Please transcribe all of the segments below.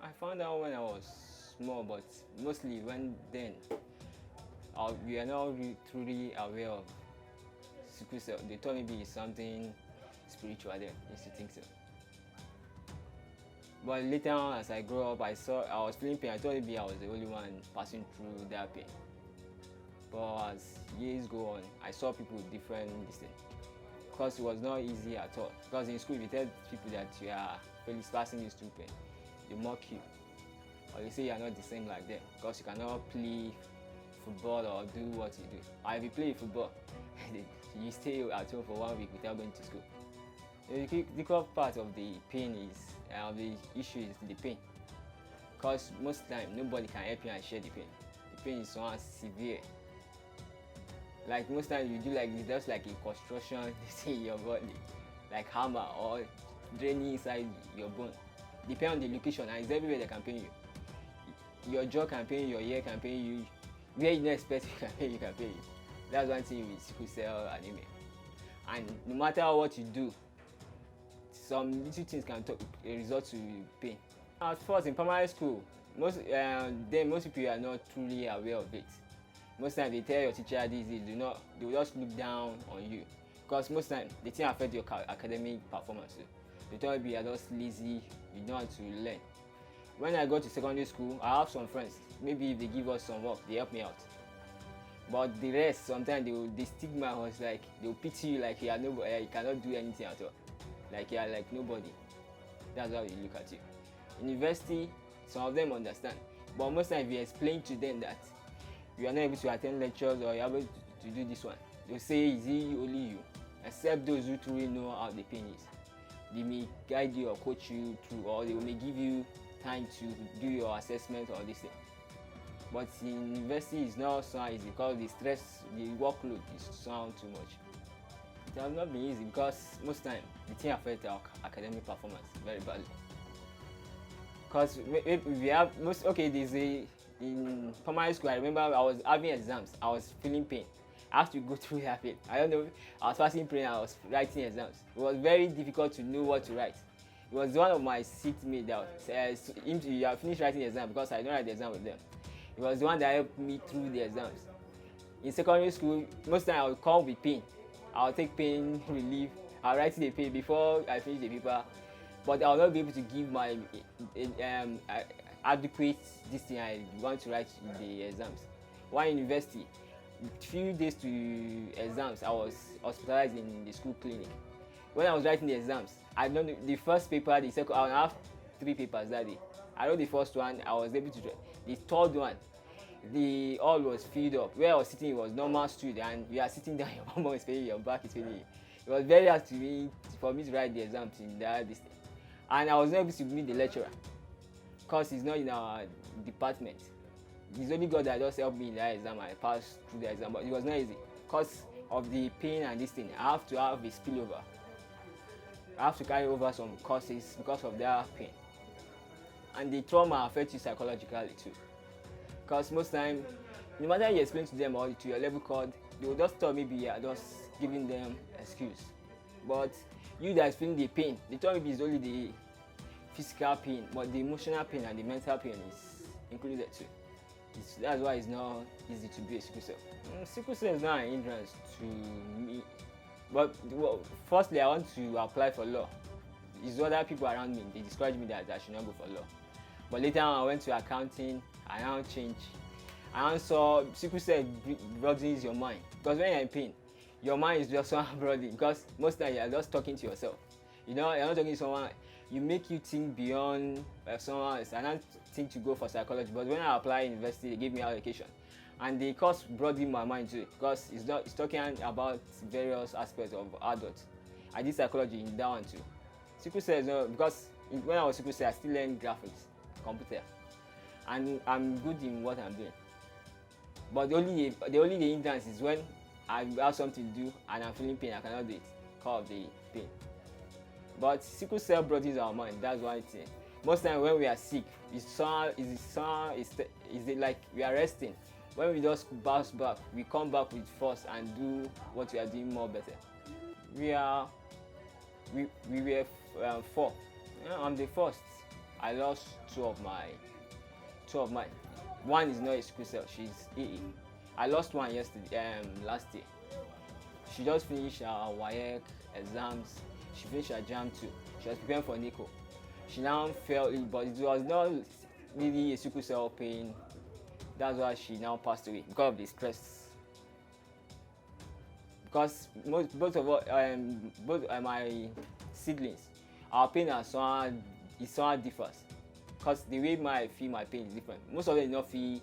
I found out when I was small, but mostly when then we are not truly aware of sickle cell. They thought maybe it's something spiritual then, used to think so. But later on, as I grew up, I was feeling pain. I thought maybe I was the only one passing through that pain. But as years go on, I saw people with different distance. Because it was not easy at all. Because in school, if you tell people that you are passing this through pain, they mock you. Or they say you are not the same like them. Because you cannot play football or do what you do. Or if you play football, you stay at home for 1 week without going to school. The difficult part of the pain is, the issue is the pain. Because most time nobody can help you and share the pain. The pain is so severe. Like most times you do like this, just like a construction in your body, like hammer or draining inside your bone. Depending on the location, and it's everywhere that can pain you. Your jaw can pain you, your ear can pain you. Where you don't expect you can pain you. That's one thing with sickle cell anemia. And no matter what you do, some little things can result to pain. At first in primary school, most people are not truly aware of it. Most times they tell your teacher this, they will just look down on you. Because most times the thing affects your academic performance too. They tell you are just lazy, you don't want to learn. When I go to secondary school, I have some friends. Maybe if they give us some work, they help me out. But the rest, sometimes the stigma was like, they will pity you like you cannot do anything at all. Like you are like nobody. That's how they look at you. University, some of them understand. But most times if you explain to them that you are not able to attend lectures or you are able to do this one, they'll say, is it only you? Except those who truly know how the pain is. They may guide you or coach you through, or they may give you time to do your assessment or this thing. But in university, it's not so easy because the stress, the workload is so too much. It has not been easy because most time the thing affects our academic performance very badly. Because we have in primary school, I remember I was having exams, I was feeling pain. I have to go through that pain. I don't know, I was passing pain, I was writing exams. It was very difficult to know what to write. It was one of my seatmates that you have finished writing the exam because I don't write the exam with them. It was the one that helped me through the exams. In secondary school, most time I would come with pain. I would take pain relief. I would write the pain before I finish the paper. But I will not be able to give my adequate this thing I want to write in the exams. While in university, few days to exams, I was hospitalized in the school clinic. When I was writing the exams, I don't know the first paper, the second, I would have 3 papers that day. I wrote the first one, I was able to do the third one. The hall was filled up. Where I was sitting, it was normal stood, and you are sitting down, your mom is paying, your back is paying. It was very hard for me to write the exams in that distance. And I was not able to meet the lecturer because he's not in our department. It's only God that just helped me in that exam. I passed through the exam, but it was not easy because of the pain and this thing. I have to have a spillover. I have to carry over some courses because of that pain. And the trauma affects you psychologically too. Because most time, no matter you explain to them or to your level code, they will just tell maybe you are just giving them excuse. But you that is feeling the pain, they tell maybe it's only the physical pain, but the emotional pain and the mental pain is included too. That's why it's not easy to be a sickle cell. Sickle cell is not an hindrance to me. But firstly, I want to apply for law. It's other people around me, they discouraged me that I should not go for law. But later on, I went to accounting, I now changed. I now saw sickle cell broadens your mind. Because when you're in pain, your mind is just so broadened. Because most times you're just talking to yourself. You're not talking to someone. You make you think beyond someone else. I don't think to go for psychology. But when I applied in university, they gave me allocation. And the course broadened my mind too. Because it's talking about various aspects of adults. I did psychology in that one too. Sickle cell is not, because when I was sickle cell, I still learned graphics, computer, and I'm good in what I'm doing. But the only hindrance is when I have something to do and I'm feeling pain, I cannot do it because of the pain. But sickle cell brought it to our mind. That's one thing. Most time when we are sick, is it like we are resting. When we just bounce back, we come back with force and do what we are doing more better. We were four. I'm the first. I lost two of mine. One is not a sickle cell. She's AA. I lost one last year. She just finished her WAEC exams. She finished her JAM too. She was preparing for NICO. She now fell ill, but it was not really a sickle cell pain. That's why she now passed away because of the stress. Because both my siblings, our pain is somewhat differs. Because the way I feel my pain is different. Most of them do not feel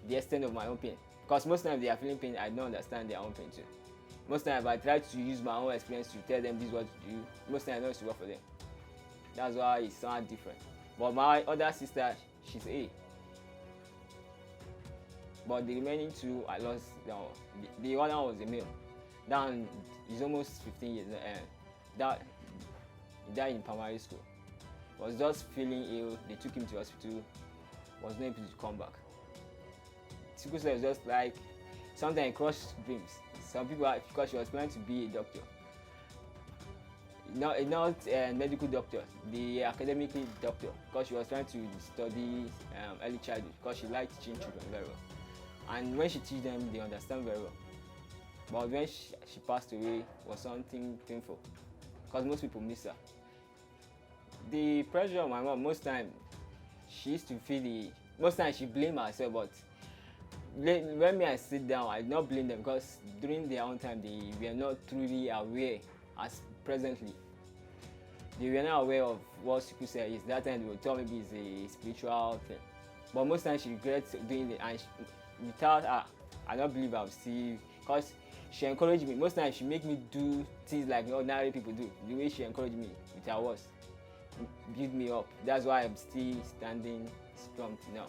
the extent of my own pain. Because most times they are feeling pain, I don't understand their own pain too. Most times I try to use my own experience to tell them this is what to do. Most times I know it's work for them. That's why it's somewhat different. But my other sister, she's A. But the remaining two, I lost them. The other one was a male. That one is almost 15 years. That he died in primary school. Was just feeling ill. They took him to hospital. Was not able to come back. Sickle cell is just like something I crushed dreams. Some people, because she was planning to be a doctor. Not a medical doctor, the academic doctor, because she was trying to study early childhood, because she liked teaching children very well. And when she teaches them, they understand very well. But when she passed away, it was something painful, because most people miss her. The pressure on my mom, most time, she used to feel most time she blamed herself, but when I sit down, I do not blame them, because during their own time, they were not truly aware as presently. They were not aware of what sickle cell is. That time they would tell me it's a spiritual thing. But most times she regrets doing it, and without her, I don't believe I would see, because she encouraged me. Most times she make me do things like ordinary people do. The way she encouraged me with her words, build me up. That's why I'm still standing strong now.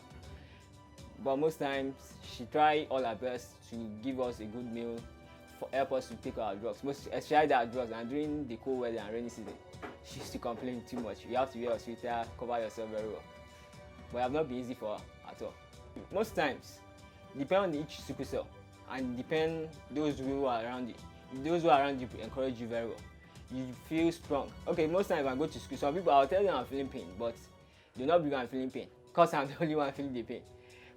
But most times she try all her best to give us a good meal, help us to take our drugs, especially our drugs. And during the cold weather and rainy season, she used to complain too much. You have to wear a sweater, cover yourself very well. But it have not been easy for her at all. Most times, depend on each sickle cell, and depend those who are around you. Those who are around you encourage you very well. You feel strong. Okay, most times if I go to school, some people I'll tell them I'm feeling pain, but they'll not believe I'm feeling pain, because I'm the only one feeling the pain.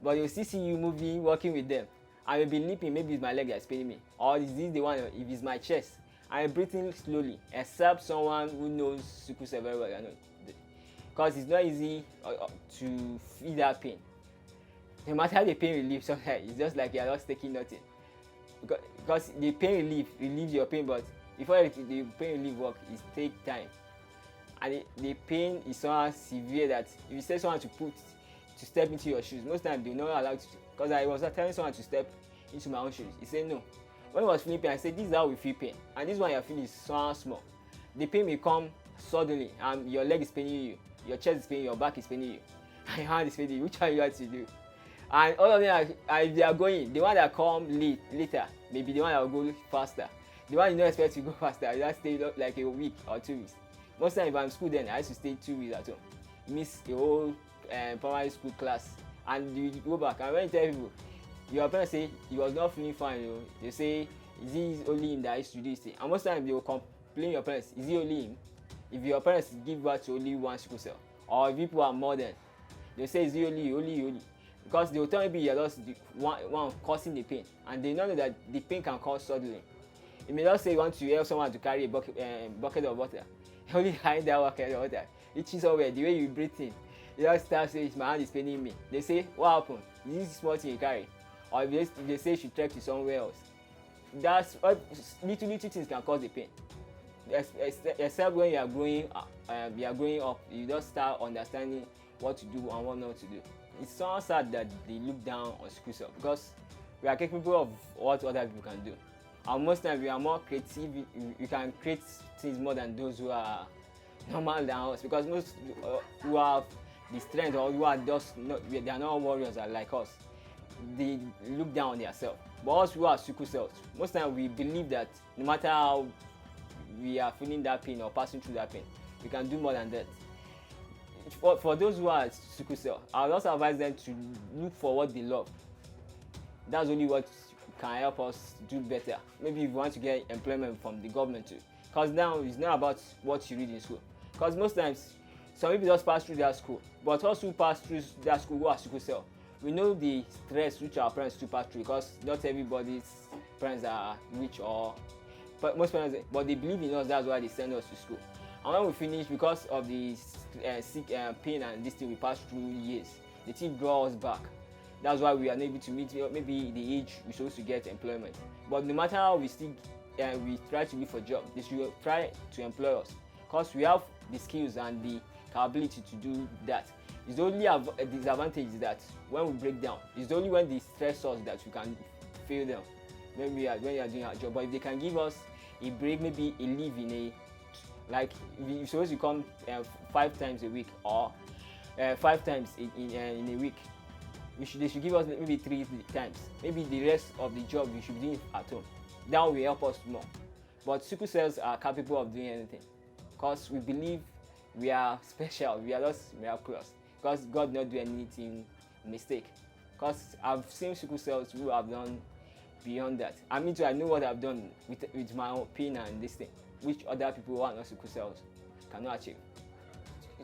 But they'll still see you moving, working with them. I may be limping, maybe it's my leg that's paining me, or is this the one, if it's my chest. I'm breathing slowly, except someone who knows sickle cell very well. Because it's not easy to feel that pain. No matter the pain relief, sometimes it's just like you're just taking nothing. Because the pain relief relieves your pain, but before the pain relief work, it takes time. And the pain is so severe that if you say someone to step into your shoes, most times they're not allowed to. Because I was telling someone to step into my own shoes. He said no. When I was feeling pain, I said this is how we feel pain. And this one you're feeling is so small. The pain may come suddenly, and your leg is paining you, your chest is paining you, your back is paining you, and your hand is paining you. Which one you have to do? And all of them they are going. The one that come later may be the one that will go faster. The one you don't expect to go faster, you just stay like a week or 2 weeks. Most times if I'm in school, then I used to stay 2 weeks at home. Miss the whole primary school class, and you go back. And when you tell people, your parents say he was not feeling fine, they say, is it only him that used to do this thing? And most times they will complain your parents, is it only him? If your parents give birth to only one sickle cell, or if people are more than, they say, is it only? Because they will tell me you're just one causing the pain, and they know that the pain can cause suddenly. You may just say you want to help someone to carry a bucket of water. Only hide that bucket of water. It is somewhere, the way you breathe in. You just start saying, my hand is paining me. They say, what happened? Is this small thing you carry? Or if they say you should trek to somewhere else. That's little things can cause the pain. Except when you are growing up, you just start understanding what to do and what not to do. It's so sad that they look down on sickle cell, because we are capable of what other people can do. And most times we are more creative. We can create things more than those who are normal than us, because most who have the strength, or who are just they are not warriors like us, they look down on themselves. But us who are sickle cells, most times we believe that no matter how we are feeling that pain or passing through that pain. We can do more than that. For those who are sickle cell, I would also advise them to look for what they love. That's only what can help us do better. Maybe if you want to get employment from the government too, because now it's not about what you read in school. Because most times some people just pass through their school, but us who pass through their school who are sickle cell, we know the stress which our parents to pass through, because not everybody's parents are rich, or but most parents, but they believe in us. That's why they send us to school. And when we finish, because of the pain and this thing we pass through years, the thing draws us back. That's why we are not able to meet maybe the age we're supposed to get employment. But no matter how we still we try to look for job, they should try to employ us, because we have the skills and the capability to do that. It's only a disadvantage is that when we break down, it's only when they stress us that we can fail them when we are doing our job. But if they can give us a break, maybe a leave in a, like we're supposed to come 5 times a week, or 5 times in a week, they should give us maybe 3 times. Maybe the rest of the job we should do at home. That will help us more. But sickle cells are capable of doing anything, because we believe we are special. We are just miraculous, because God not do anything mistake. Because I've seen sickle cells who have done beyond that. I mean, I know what I've done with my own pain and this thing, which other people who are not sickle cells cannot achieve.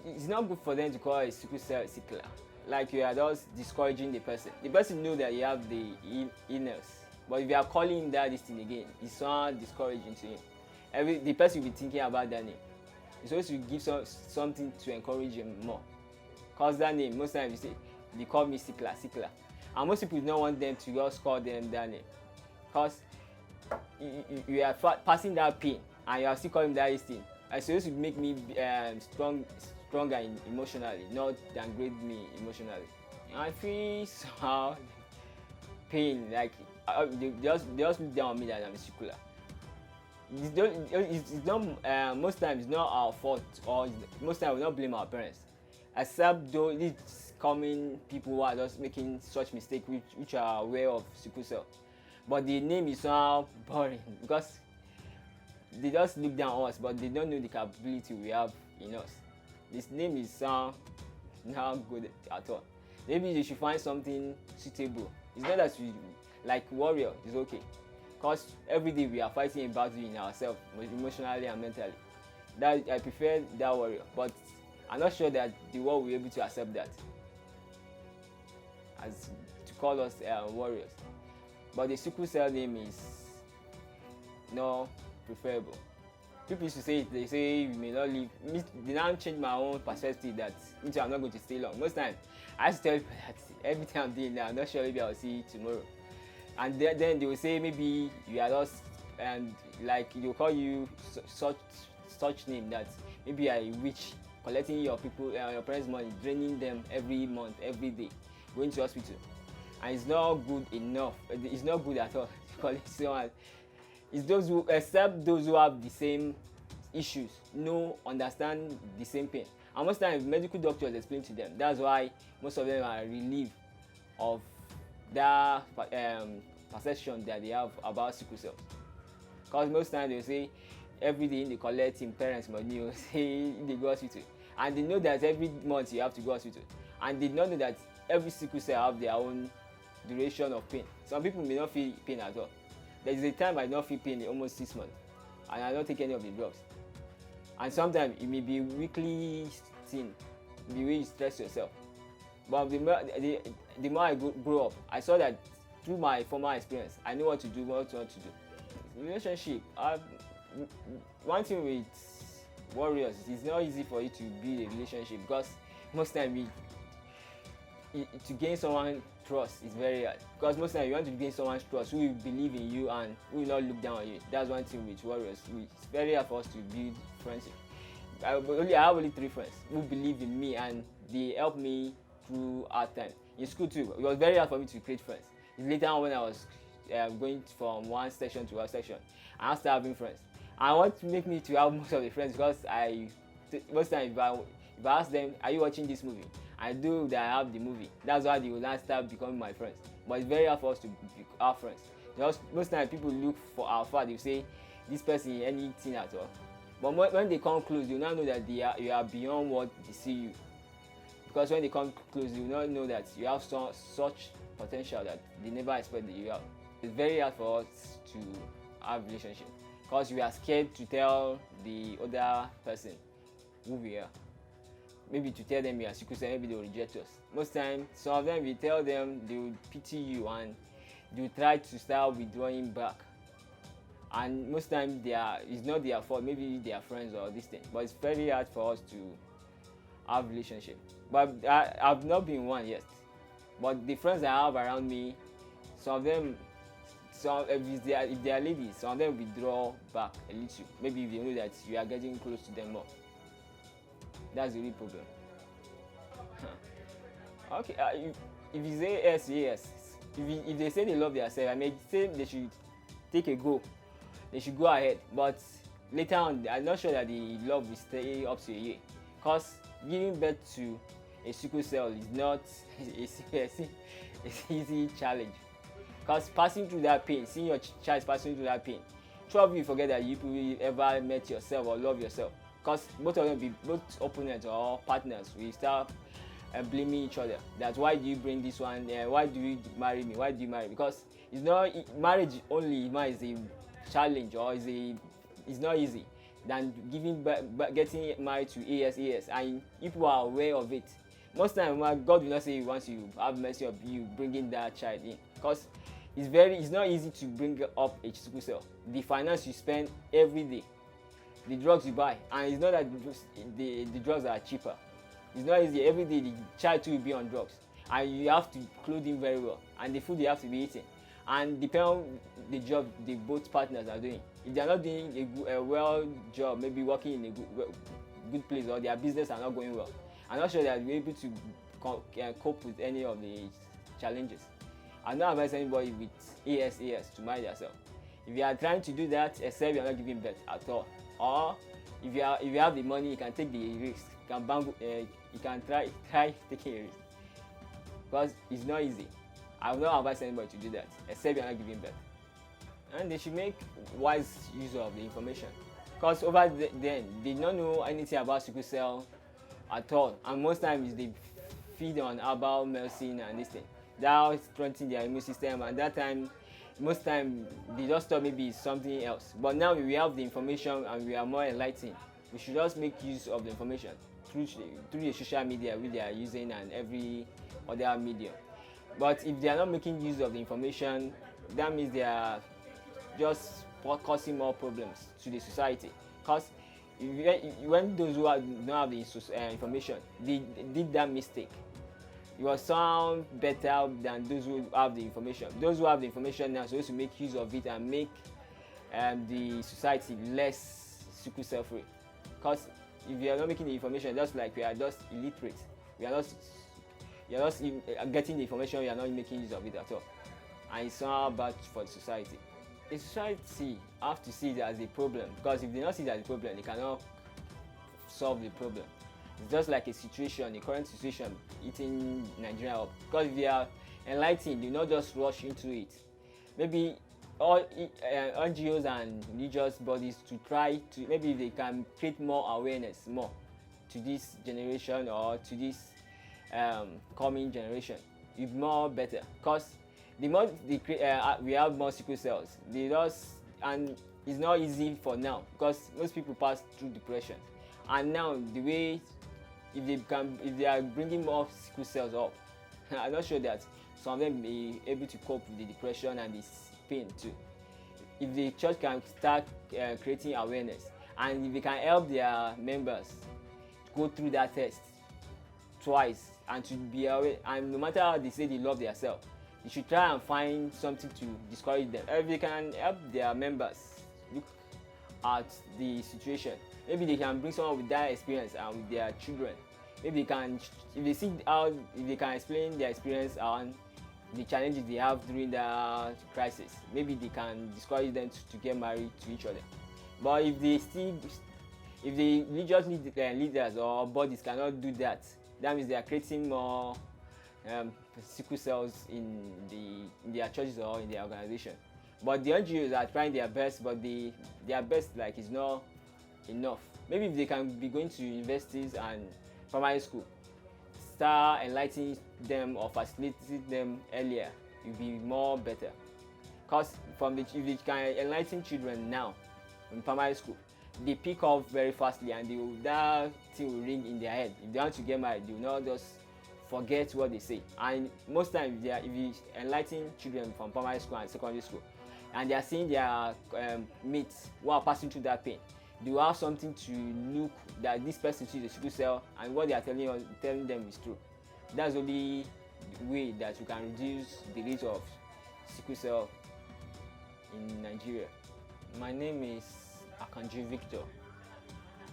It's not good for them to call a sickle cell sickler. Like you are just discouraging the person. The person knows that you have the illness, but if you are calling him that this thing again, it's so discouraging to him. The person will be thinking about that name. You're supposed to give something to encourage him more. Because that name, most times you say, they call me sickler. And most people don't want them to just call them that name. Because you are passing that pain and you are still calling that thing. It's supposed to make me stronger emotionally, not downgrade me emotionally. I feel somehow pain, like they just look down on me that I'm a sickler. It's not most times it's not our fault, or most times we don't blame our parents, except though these common people who are just making such mistakes which are aware of sickle cell. But the name is somehow boring, because they just look down on us, but they don't know the capability we have in us. This name is not good at all. Maybe they should find something suitable. It's not that we like warrior, it's okay. Because every day we are fighting a battle in ourselves, emotionally and mentally. That I prefer that warrior, but I'm not sure that the world will be able to accept that, as to call us warriors. But the sickle cell name is not preferable. People used to say it, they say we may not live. They now change my own perspective that I'm not going to stay long. Most times I used to tell people that everything I'm doing now, I'm not sure maybe I'll see you tomorrow. And then they will say maybe you are lost, and like they'll call you such name that maybe you are a witch, collecting your parents' money, draining them every month, every day, going to hospital. And it's not good enough. It's not good at all to call it someone. It's those who, except those who have the same issues, understand the same pain. And most times medical doctors explain to them. That's why most of them are relieved of that perception that they have about sickle cells. Because most times they say every day they collect in parents' money, or say they go hospital, and they know that every month you have to go hospital, and they don't know that every sickle cell have their own duration of pain. Some people may not feel pain at all. There is a time I don't feel pain in almost 6 months, and I don't take any of the drugs. And sometimes it may be a weekly thing, the way you stress yourself. But the more I grow up, I saw that through my former experience, I know what to do, what not to do. Relationship, one thing with warriors, it's not easy for you to build a relationship, because most times to gain someone's trust is very hard. Because most times you want to gain someone's trust who will believe in you and who will not look down on you. That's one thing with warriors. It's very hard for us to build friendship. I have only 3 friends who believe in me, and they help me through hard time. In school too, it was very hard for me to create friends. It's later on when I was going from one section to another section, I started having friends. And what make me to have most of the friends, because most times if I ask them, are you watching this movie? I do that I have the movie. That's why they will now start becoming my friends. But it's very hard for us to have friends. Most times people look for our far, they say this person anything at all. But when they come close, you now know that you are beyond what they see you. Because when they come close, you now know that you have such potential that they never expect that you have. It's very hard for us to have relationship because we are scared to tell the other person who we are. Maybe to tell them we are sickle cell, maybe they will reject us. Most times, some of them, we tell them, they will pity you and they will try to start withdrawing back. And most times, it's not their fault, maybe they are friends or this thing. But it's very hard for us to have relationship. But I've not been one yet. But the friends I have around me, some of them, if they are ladies, some of them withdraw back a little. Maybe if they know that you are getting close to them more. That's the real problem. Okay, if you say yes, yes. If they say they love themselves, I may say they should take a go. They should go ahead. But later on, I'm not sure that the love will stay up to a year. Because giving birth to a sickle cell is not a easy challenge. Because passing through that pain, seeing your child passing through that pain, two of you forget that you ever met yourself or love yourself. Because both of them, both opponents or partners, will start blaming each other. That's why do you bring this one? Why do you marry me? Why do you marry me? Because it's not marriage only is a challenge or it's not easy than getting married to AS, and people are aware of it. Most times, God will not say once you have mercy of you bringing that child in, because it's not easy to bring up a sickle cell. The finance you spend every day, the drugs you buy, and it's not that the drugs are cheaper. It's not easy. Every day the child too will be on drugs, and you have to clothe him very well, and the food they have to be eating, and depend on the job the both partners are doing. If they are not doing a well job, maybe working in a good place, or their business are not going well, I'm not sure they are able to cope with any of the challenges. I don't advise anybody with AS to marry themselves. If you are trying to do that, except you are not giving birth at all, or if you have the money, you can take the risk. You can try taking a risk, because it's not easy. I will not advise anybody to do that, except you are not giving birth. And they should make wise use of the information, because over then they don't know anything about sickle cell at all, and most times they feed on herbal medicine and this thing. That strengthens their immune system, and that time, most time they just thought maybe it's something else. But now we have the information and we are more enlightened. We should just make use of the information through the social media which they are using and every other medium. But if they are not making use of the information, that means they are just causing more problems to the society. Because when those who don't have the information, they did that mistake, it will sound better than those who have the information. Those who have the information now are supposed to make use of it and make the society less sickle cell free. Because if you are not making the information, just like we are just illiterate, you are just getting the information, you are not making use of it at all, and it's not bad for the society. The society have to see it as a problem, because if they don't see it as a problem, they cannot solve the problem. It's just like a situation, a current situation eating Nigeria up. Because if they are enlightened, they not just rush into it. Maybe all NGOs and religious bodies to try to, maybe if they can create more awareness more to this generation or to this coming generation, it's more better. Because the more we have more sickle cells, and it's not easy for now, because most people pass through depression, and now the way if they are bringing more sickle cells up, I'm not sure that some of them may be able to cope with the depression and this pain too. If the church can start creating awareness, and if they can help their members go through that test twice and to be aware, and no matter how they say they love themselves, they should try and find something to discourage them. If they can help their members look at the situation, maybe they can bring someone with that experience and with their children. Maybe they can, if they can explain their experience and the challenges they have during the crisis, maybe they can discourage them to get married to each other. But if the religious leaders or bodies cannot do that, that means they are creating more sickle cells in their churches or in their organization. But the NGOs are trying their best, but their best like is not enough. Maybe if they can be going to universities and primary school, start enlightening them or facilitating them earlier, it will be more better. Because if they can enlighten children now in primary school, they pick up very fastly, and that thing will ring in their head. If they want to get married, they will not just forget what they say. And most times, if you enlighten children from primary school and secondary school, and they are seeing their mates who are passing through that pain, they will have something to look that this person is a sickle cell, and what they are telling them is true. That's the only way that you can reduce the rate of sickle cell in Nigeria. My name is Akanji Victor.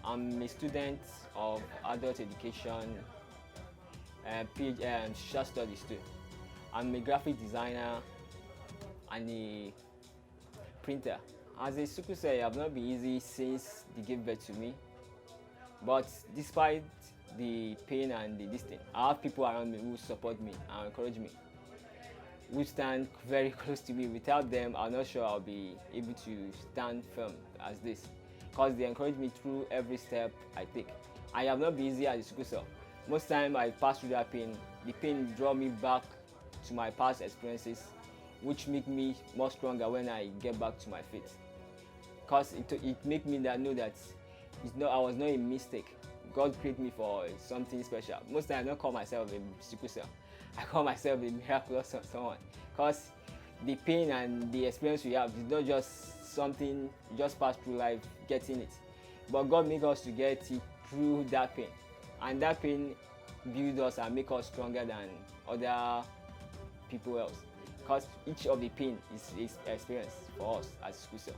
I'm a student of adult education, social studies too. I'm a graphic designer and a printer. As a sickle cell, it has not been easy since they gave birth to me. But despite the pain and the distance, I have people around me who support me and encourage me, who stand very close to me. Without them, I'm not sure I'll be able to stand firm as this, because they encourage me through every step I take. I have not been easy as a sickle cell. Most time I pass through that pain, the pain draw me back to my past experiences, which make me more stronger when I get back to my feet. Because it make me know that I was not a mistake. God created me for something special. Most times I don't call myself a sickle cell. I call myself a miraculous someone. Because the pain and the experience we have is not just something you just pass through life getting it. But God made us to get it through that pain. And that pain builds us and make us stronger than other people else. Because each of the pain is experience for us as sickle cell.